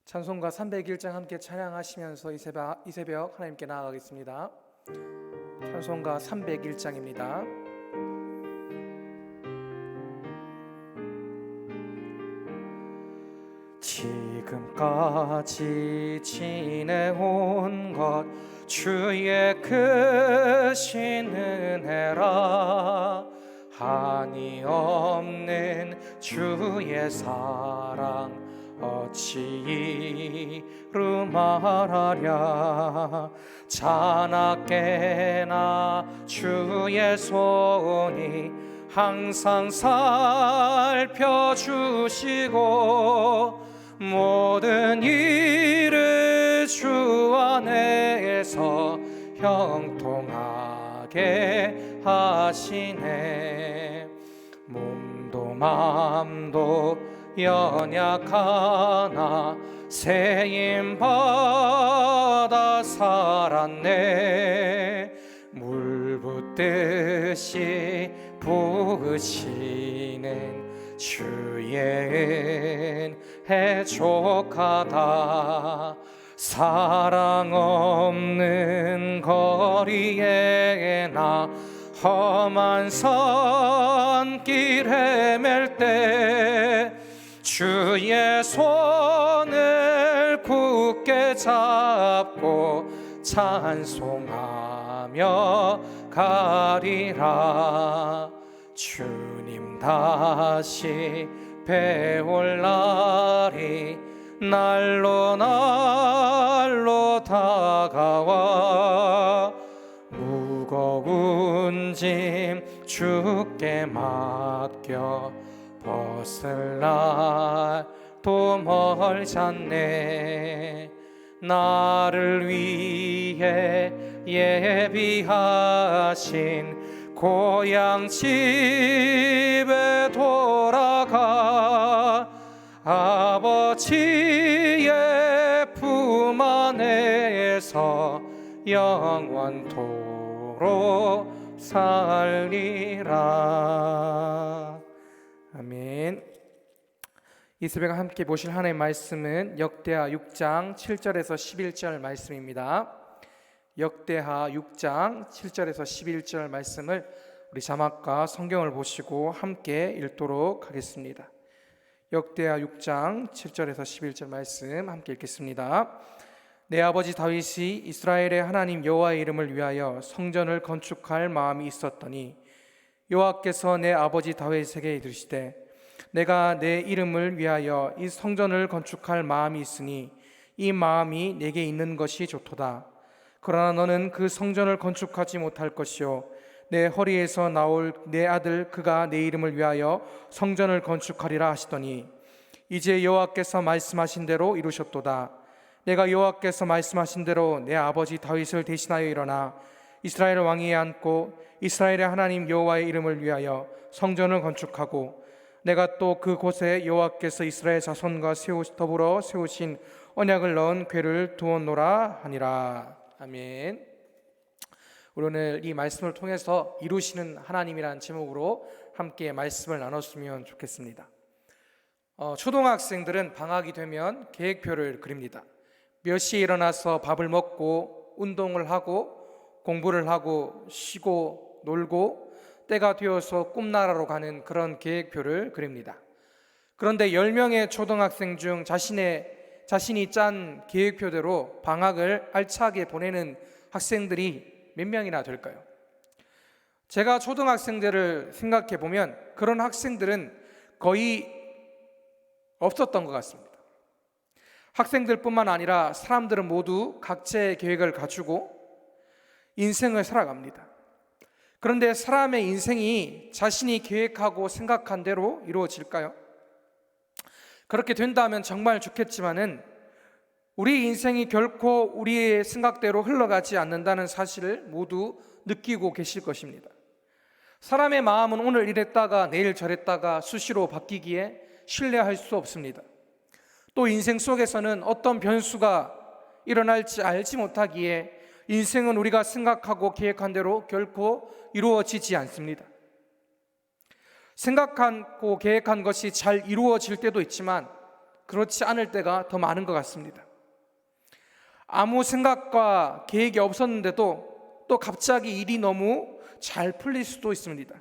찬송가 301장 함께 찬양하시면서 이 새벽 하나님께 나아가겠습니다. 찬송가 301장입니다. 지금까지 지내온 것 주의 크신 은혜라. 한이 없는 주의 사랑 어찌 이루 말하랴. 자나깨나 주의 손이 항상 살펴주시고 모든 일을 주 안에서 형통하게 하시네. 몸도 맘도 연약하나 세임받아 살았네. 물 붓듯이 부으시는 주의 은혜 족하다. 사랑 없는 거리에 나 험한 산길 헤맬 때 주의 손을 굳게 잡고 찬송하며 가리라. 주님 다시 배올 날이 날로 날로 다가와 무거운 짐 주께 맡겨 벗을 날도 멀잖네. 나를 위해 예비하신 고향 집에 돌아가 아버지의 품 안에서 영원토록 살리라. 아멘. 이 새벽 함께 보실 하나님의 말씀은 역대하 6장 7절에서 11절 말씀입니다. 역대하 6장 7절에서 11절 말씀을 우리 자막과 성경을 보시고 함께 읽도록 하겠습니다. 역대하 6장 7절에서 11절 말씀 함께 읽겠습니다. 내 아버지 다윗이 이스라엘의 하나님 여호와의 이름을 위하여 성전을 건축할 마음이 있었더니 여호와께서 내 아버지 다윗에게 이르시되 내가 내 이름을 위하여 이 성전을 건축할 마음이 있으니 이 마음이 내게 있는 것이 좋도다. 그러나 너는 그 성전을 건축하지 못할 것이요 내 허리에서 나올 내 아들 그가 내 이름을 위하여 성전을 건축하리라 하시더니 이제 여호와께서 말씀하신 대로 이루셨도다. 내가 여호와께서 말씀하신 대로 내 아버지 다윗을 대신하여 일어나 이스라엘 왕위에 앉고 이스라엘의 하나님 여호와의 이름을 위하여 성전을 건축하고 내가 또 그곳에 여호와께서 이스라엘 자손과 더불어 세우신 언약을 넣은 궤를 두었노라 하니라. 아멘. 우리 오늘 이 말씀을 통해서 이루시는 하나님이라는 제목으로 함께 말씀을 나눴으면 좋겠습니다. 초등학생들은 방학이 되면 계획표를 그립니다. 몇 시에 일어나서 밥을 먹고 운동을 하고 공부를 하고 쉬고 놀고 때가 되어서 꿈나라로 가는 그런 계획표를 그립니다. 그런데 10명의 초등학생 중 자신이 짠 계획표대로 방학을 알차게 보내는 학생들이 몇 명이나 될까요? 제가 초등학생들을 생각해 보면 그런 학생들은 거의 없었던 것 같습니다. 학생들뿐만 아니라 사람들은 모두 각자의 계획을 갖추고 인생을 살아갑니다. 그런데 사람의 인생이 자신이 계획하고 생각한 대로 이루어질까요? 그렇게 된다면 정말 좋겠지만은 우리 인생이 결코 우리의 생각대로 흘러가지 않는다는 사실을 모두 느끼고 계실 것입니다. 사람의 마음은 오늘 이랬다가 내일 저랬다가 수시로 바뀌기에 신뢰할 수 없습니다. 또 인생 속에서는 어떤 변수가 일어날지 알지 못하기에 인생은 우리가 생각하고 계획한 대로 결코 이루어지지 않습니다. 생각하고 계획한 것이 잘 이루어질 때도 있지만 그렇지 않을 때가 더 많은 것 같습니다. 아무 생각과 계획이 없었는데도 또 갑자기 일이 너무 잘 풀릴 수도 있습니다.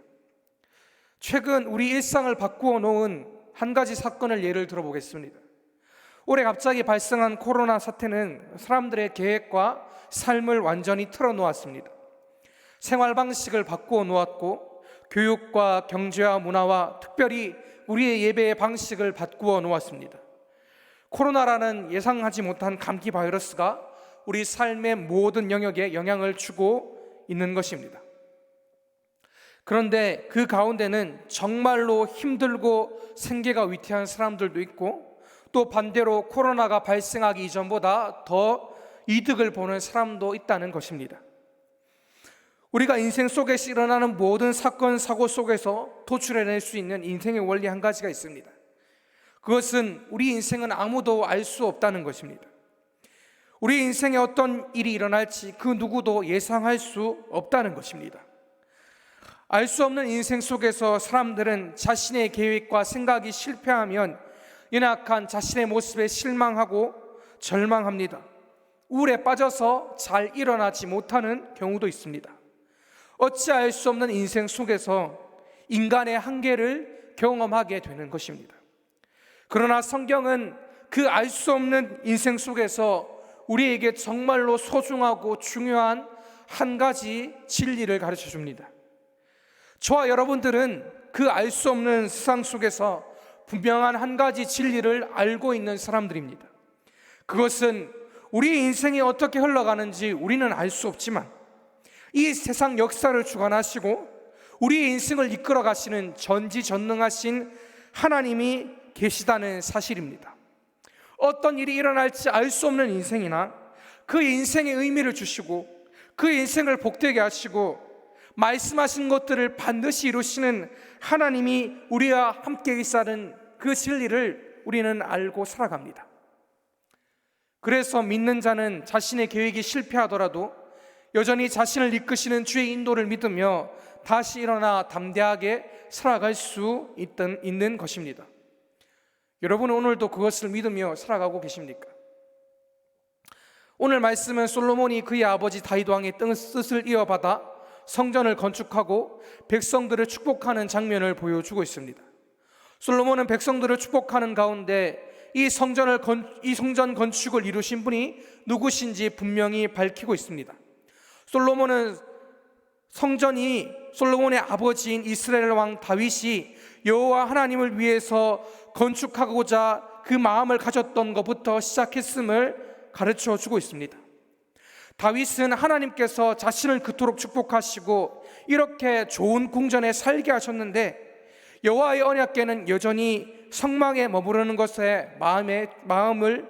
최근 우리 일상을 바꾸어 놓은 한 가지 사건을 예를 들어보겠습니다. 올해 갑자기 발생한 코로나 사태는 사람들의 계획과 삶을 완전히 틀어놓았습니다. 생활 방식을 바꾸어 놓았고, 교육과 경제와 문화와 특별히 우리의 예배의 방식을 바꾸어 놓았습니다. 코로나라는 예상하지 못한 감기 바이러스가 우리 삶의 모든 영역에 영향을 주고 있는 것입니다. 그런데 그 가운데는 정말로 힘들고 생계가 위태한 사람들도 있고, 또 반대로 코로나가 발생하기 이전보다 더 이득을 보는 사람도 있다는 것입니다. 우리가 인생 속에서 일어나는 모든 사건, 사고 속에서 도출해낼 수 있는 인생의 원리 한 가지가 있습니다. 그것은 우리 인생은 아무도 알 수 없다는 것입니다. 우리 인생에 어떤 일이 일어날지 그 누구도 예상할 수 없다는 것입니다. 알 수 없는 인생 속에서 사람들은 자신의 계획과 생각이 실패하면 연약한 자신의 모습에 실망하고 절망합니다. 우울에 빠져서 잘 일어나지 못하는 경우도 있습니다. 어찌할 수 없는 인생 속에서 인간의 한계를 경험하게 되는 것입니다. 그러나 성경은 그 알 수 없는 인생 속에서 우리에게 정말로 소중하고 중요한 한 가지 진리를 가르쳐 줍니다. 저와 여러분들은 그 알 수 없는 세상 속에서 분명한 한 가지 진리를 알고 있는 사람들입니다. 그것은 우리 인생이 어떻게 흘러가는지 우리는 알 수 없지만 이 세상 역사를 주관하시고 우리 인생을 이끌어 가시는 전지전능하신 하나님이 계시다는 사실입니다. 어떤 일이 일어날지 알 수 없는 인생이나 그 인생의 의미를 주시고 그 인생을 복되게 하시고 말씀하신 것들을 반드시 이루시는 하나님이 우리와 함께 계시다는 그 진리를 우리는 알고 살아갑니다. 그래서 믿는 자는 자신의 계획이 실패하더라도 여전히 자신을 이끄시는 주의 인도를 믿으며 다시 일어나 담대하게 살아갈 수 있는 것입니다. 여러분은 오늘도 그것을 믿으며 살아가고 계십니까? 오늘 말씀은 솔로몬이 그의 아버지 다윗 왕의 뜻을 이어받아 성전을 건축하고 백성들을 축복하는 장면을 보여주고 있습니다. 솔로몬은 백성들을 축복하는 가운데 이 성전 건축을 이루신 분이 누구신지 분명히 밝히고 있습니다. 솔로몬은 솔로몬의 아버지인 이스라엘 왕 다윗이 여호와 하나님을 위해서 건축하고자 그 마음을 가졌던 것부터 시작했음을 가르쳐 주고 있습니다. 다윗은 하나님께서 자신을 그토록 축복하시고 이렇게 좋은 궁전에 살게 하셨는데 여호와의 언약궤는 여전히 성막에 머무르는 것에 마음을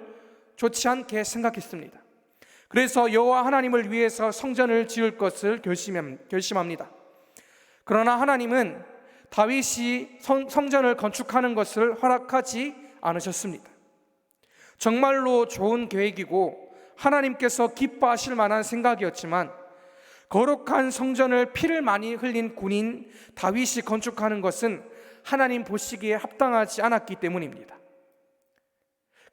좋지 않게 생각했습니다. 그래서 여호와 하나님을 위해서 성전을 지을 것을 결심합니다. 그러나 하나님은 다윗이 성전을 건축하는 것을 허락하지 않으셨습니다. 정말로 좋은 계획이고 하나님께서 기뻐하실 만한 생각이었지만 거룩한 성전을 피를 많이 흘린 군인 다윗이 건축하는 것은 하나님 보시기에 합당하지 않았기 때문입니다.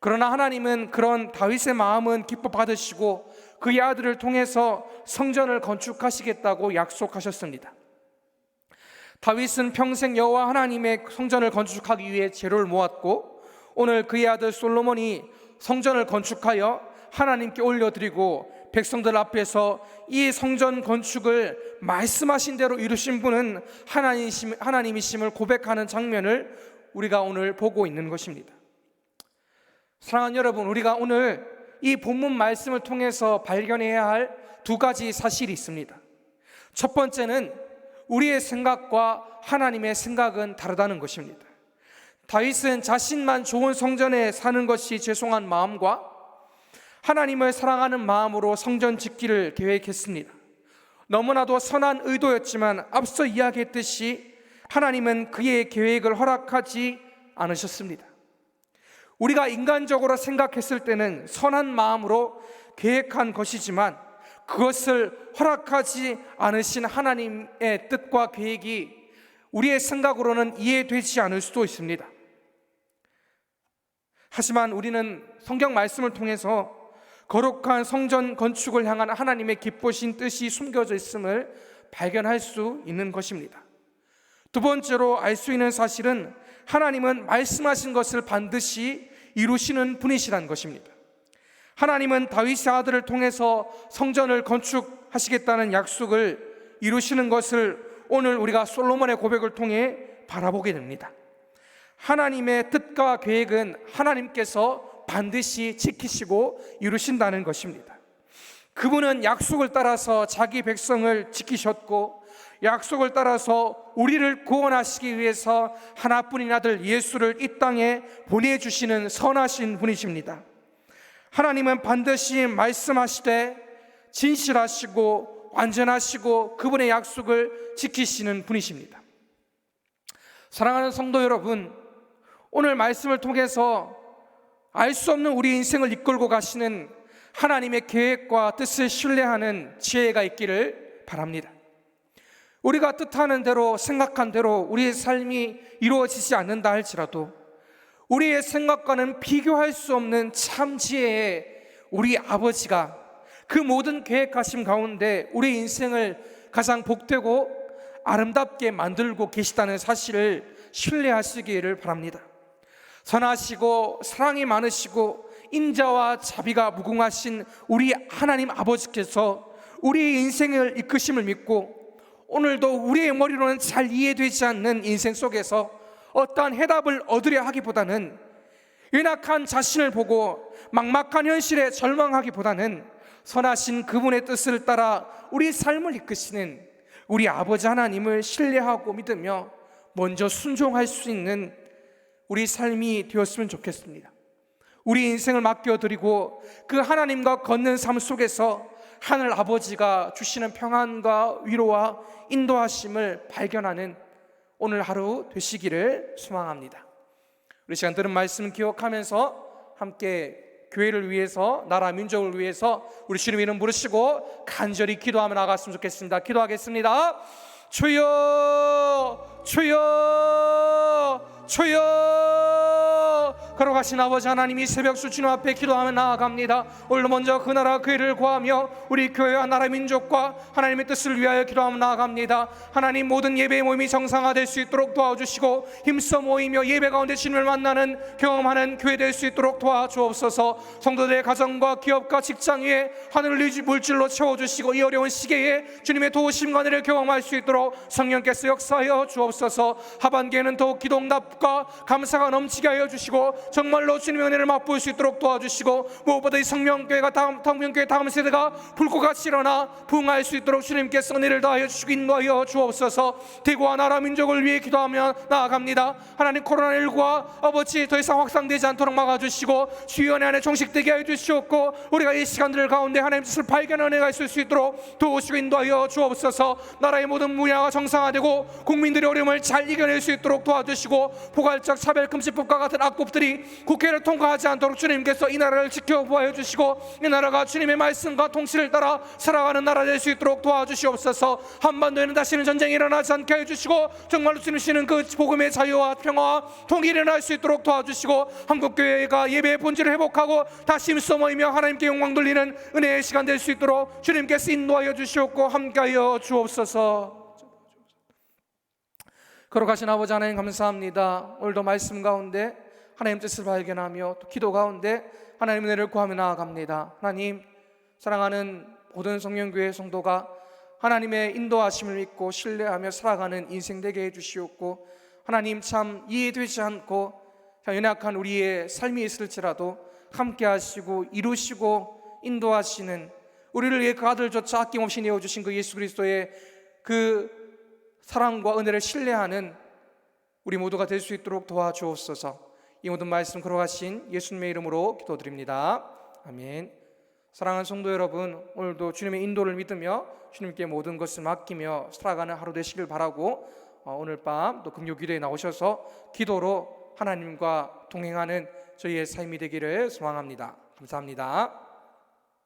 그러나 하나님은 그런 다윗의 마음은 기뻐 받으시고 그의 아들을 통해서 성전을 건축하시겠다고 약속하셨습니다. 다윗은 평생 여호와 하나님의 성전을 건축하기 위해 재료를 모았고 오늘 그의 아들 솔로몬이 성전을 건축하여 하나님께 올려드리고 백성들 앞에서 이 성전 건축을 말씀하신 대로 이루신 분은 하나님이심을 고백하는 장면을 우리가 오늘 보고 있는 것입니다. 사랑하는 여러분, 우리가 오늘 이 본문 말씀을 통해서 발견해야 할 두 가지 사실이 있습니다. 첫 번째는 우리의 생각과 하나님의 생각은 다르다는 것입니다. 다윗은 자신만 좋은 성전에 사는 것이 죄송한 마음과 하나님을 사랑하는 마음으로 성전 짓기를 계획했습니다. 너무나도 선한 의도였지만 앞서 이야기했듯이 하나님은 그의 계획을 허락하지 않으셨습니다. 우리가 인간적으로 생각했을 때는 선한 마음으로 계획한 것이지만 그것을 허락하지 않으신 하나님의 뜻과 계획이 우리의 생각으로는 이해되지 않을 수도 있습니다. 하지만 우리는 성경 말씀을 통해서 거룩한 성전 건축을 향한 하나님의 기쁘신 뜻이 숨겨져 있음을 발견할 수 있는 것입니다. 두 번째로 알 수 있는 사실은 하나님은 말씀하신 것을 반드시 이루시는 분이시라는 것입니다. 하나님은 다윗의 아들을 통해서 성전을 건축하시겠다는 약속을 이루시는 것을 오늘 우리가 솔로몬의 고백을 통해 바라보게 됩니다. 하나님의 뜻과 계획은 하나님께서 반드시 지키시고 이루신다는 것입니다. 그분은 약속을 따라서 자기 백성을 지키셨고, 약속을 따라서 우리를 구원하시기 위해서 하나뿐인 아들 예수를 이 땅에 보내주시는 선하신 분이십니다. 하나님은 반드시 말씀하시되 진실하시고 완전하시고 그분의 약속을 지키시는 분이십니다. 사랑하는 성도 여러분, 오늘 말씀을 통해서 알 수 없는 우리 인생을 이끌고 가시는 하나님의 계획과 뜻을 신뢰하는 지혜가 있기를 바랍니다. 우리가 뜻하는 대로, 생각한 대로 우리의 삶이 이루어지지 않는다 할지라도 우리의 생각과는 비교할 수 없는 참 지혜의 우리 아버지가 그 모든 계획하심 가운데 우리 인생을 가장 복되고 아름답게 만들고 계시다는 사실을 신뢰하시기를 바랍니다. 선하시고 사랑이 많으시고 인자와 자비가 무궁하신 우리 하나님 아버지께서 우리의 인생을 이끄심을 믿고, 오늘도 우리의 머리로는 잘 이해되지 않는 인생 속에서 어떠한 해답을 얻으려 하기보다는, 연약한 자신을 보고 막막한 현실에 절망하기보다는 선하신 그분의 뜻을 따라 우리 삶을 이끄시는 우리 아버지 하나님을 신뢰하고 믿으며 먼저 순종할 수 있는 우리 삶이 되었으면 좋겠습니다. 우리 인생을 맡겨드리고 그 하나님과 걷는 삶 속에서 하늘 아버지가 주시는 평안과 위로와 인도하심을 발견하는 오늘 하루 되시기를 소망합니다. 우리 시간 들은 말씀 기억하면서 함께 교회를 위해서, 나라 민족을 위해서 우리 주님 이름 부르시고 간절히 기도하며 나갔으면 좋겠습니다. 기도하겠습니다. 주여, 주여, 주여. 걸어가신 아버지 하나님, 이 새벽 주님 앞에 기도하며 나아갑니다. 오늘 먼저 그 나라 그 일을 구하며 우리 교회와 나라 민족과 하나님의 뜻을 위하여 기도하며 나아갑니다. 하나님, 모든 예배의 모임이 정상화될 수 있도록 도와주시고 힘써 모이며 예배 가운데 주님을 만나는 경험하는 교회 될 수 있도록 도와주옵소서. 성도들의 가정과 기업과 직장 위에 하늘을 물질로 채워주시고 이 어려운 시기에 주님의 도우심과 은혜를 경험할 수 있도록 성령께서 역사하여 주옵소서. 하반기에는 더욱 기도응답과 감사가 넘치게 하여 주시고 정말로 주님의 은혜를 맛볼 수 있도록 도와주시고, 무엇보다 이 성령교회가 다음 세대가 불꽃같이 일어나 부흥할 수 있도록 주님께서 은혜를 다하여 주시고 인도하여 주옵소서. 대구와 나라 민족을 위해 기도하며 나아갑니다. 하나님, 코로나19가 아버지 더 이상 확산되지 않도록 막아주시고 주의원회 안에 종식되게 하여 주시옵고, 우리가 이 시간들 가운데 하나님의 뜻을 발견하는 은혜가 있을 수 있도록 도우시고 인도하여 주옵소서. 나라의 모든 분야가 정상화되고 국민들의 어려움을 잘 이겨낼 수 있도록 도와주시고, 포괄적 차별금지법과 같은 악법들이 국회를 통과하지 않도록 주님께서 이 나라를 지켜보아 주시고, 이 나라가 주님의 말씀과 통치를 따라 살아가는 나라 될 수 있도록 도와주시옵소서. 한반도에는 다시는 전쟁이 일어나지 않게 해주시고 정말로 주시는 그 복음의 자유와 평화와 통일이 일어날 수 있도록 도와주시고, 한국교회가 예배의 본질을 회복하고 다시 힘써 모이며 하나님께 영광 돌리는 은혜의 시간 될 수 있도록 주님께서 인도하여 주시옵고 함께하여 주옵소서. 걸어가신 아버지 하나님, 감사합니다. 오늘도 말씀 가운데 하나님 뜻을 발견하며 또 기도 가운데 하나님의 은혜를 구하며 나아갑니다. 하나님, 사랑하는 모든 성령교회 성도가 하나님의 인도하심을 믿고 신뢰하며 살아가는 인생 되게 해주시옵고, 하나님, 참 이해되지 않고 연약한 우리의 삶이 있을지라도 함께 하시고 이루시고 인도하시는, 우리를 위해 그 아들조차 아낌없이 내어주신 그 예수 그리스도의 그 사랑과 은혜를 신뢰하는 우리 모두가 될 수 있도록 도와주옵소서. 이 모든 말씀 걸어가신 예수님의 이름으로 기도드립니다. 아멘. 사랑하는 성도 여러분, 오늘도 주님의 인도를 믿으며 주님께 모든 것을 맡기며 살아가는 하루 되시길 바라고, 오늘 밤 또 금요 기도에 나오셔서 기도로 하나님과 동행하는 저희의 삶이 되기를 소망합니다. 감사합니다.